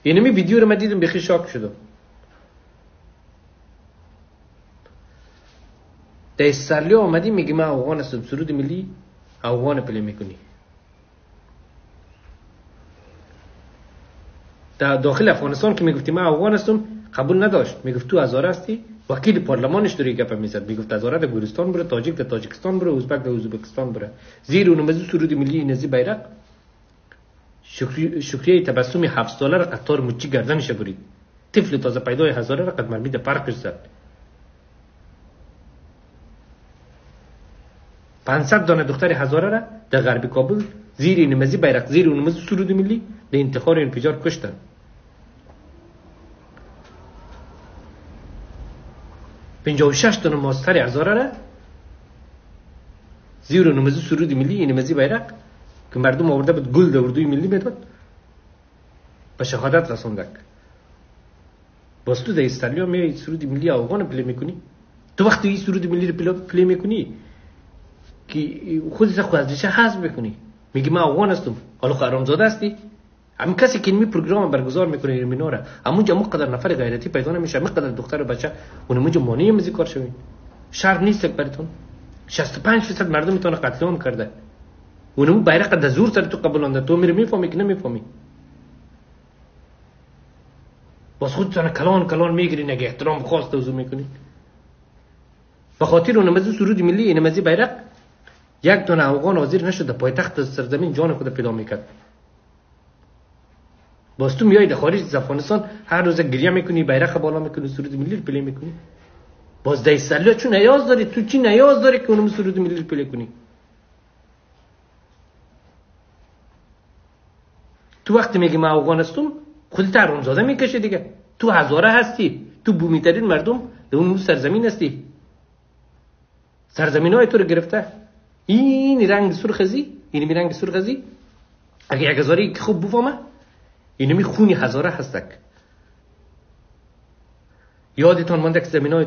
اینمی ویدیو رو من دیدم بخی شاک شدم. در استرالیا آمدی میگی من افغان هستم، سرود ملی افغان پلی میکنی. در داخل افغانستان که میگفتی من افغان هستم قبول نداشت، میگفت تو هزاره هستی. وکیل پارلمانش داری گپ میزد، میگفت هزاره در گورستان بره، تاجیک در تاجیکستان بره، ازبک در ازبکستان بره. زیر اون مزه سرود ملی نزی بیرق شکریه تبسم 7 ساله را قطار مچی گردنش برید. طفل تازه پیدای هزاره را قد مرمی در پرکش زد. 500 دانه دختر هزاره را در غرب کابل زیر نمازی بیرق، زیر اون نمازی سرود ملی در انتخار انفجار کشتن. 56 دانه ماستر هزاره را زیر اون نمازی سرود ملی نمازی بیرق که مردم آورده بود گل در اردوی ملی میداد به شهادت رسوندک. باز تو در استرالیا میای سرود ملی افغان پلی میکنی. تو وقتی این سرود ملی رو پلی میکنی که خودت خود از ریشه حذف میکنی، میگی من افغان هستم. حالا خو حرامزاده هستی. همین کسی که این پروگرام برگزار میکنه این مینوره همونجا مقدر نفر غیرتی پیدا نمیشه، مقدر دختر و بچه اونمونجا مانع مزی کار شوین. شرم نیست براتون 65% مردم میتونه قتل عام کرده. اونمو بیرق د زور سره تو قبولانده، تو میری میفهمی که نمیفهمی. باز خودتون کلان میگیری، نگه احترام خاص توضیح میکنی. به خاطر اونمزی سرود ملی اینمزی بیرق یک دونه افغان حاضر نشد پایتخت سرزمین جان خود پیدا میکرد. باز تو میای در خارج از افغانستان هر روز گریه میکنی، بیرق بالا میکنی، سرود ملی رو پلی میکنی. باز در استرالیا چون نیاز داری، تو چی نیاز داری که اونم سرود ملی رو پلی کنی؟ تو وقتی میگی من افغان هستم خودت حرامزاده میکشی دیگه. تو هزاره هستی، تو بومیترین مردم در اون سرزمین هستی. سرزمین های تو رو گرفته. این رنگ سرخزی، این رنگ سرخزی اگه یک هزاری که خوب بفهمه اینمی خونی هزاره هستک. یادتان مانده که زمین های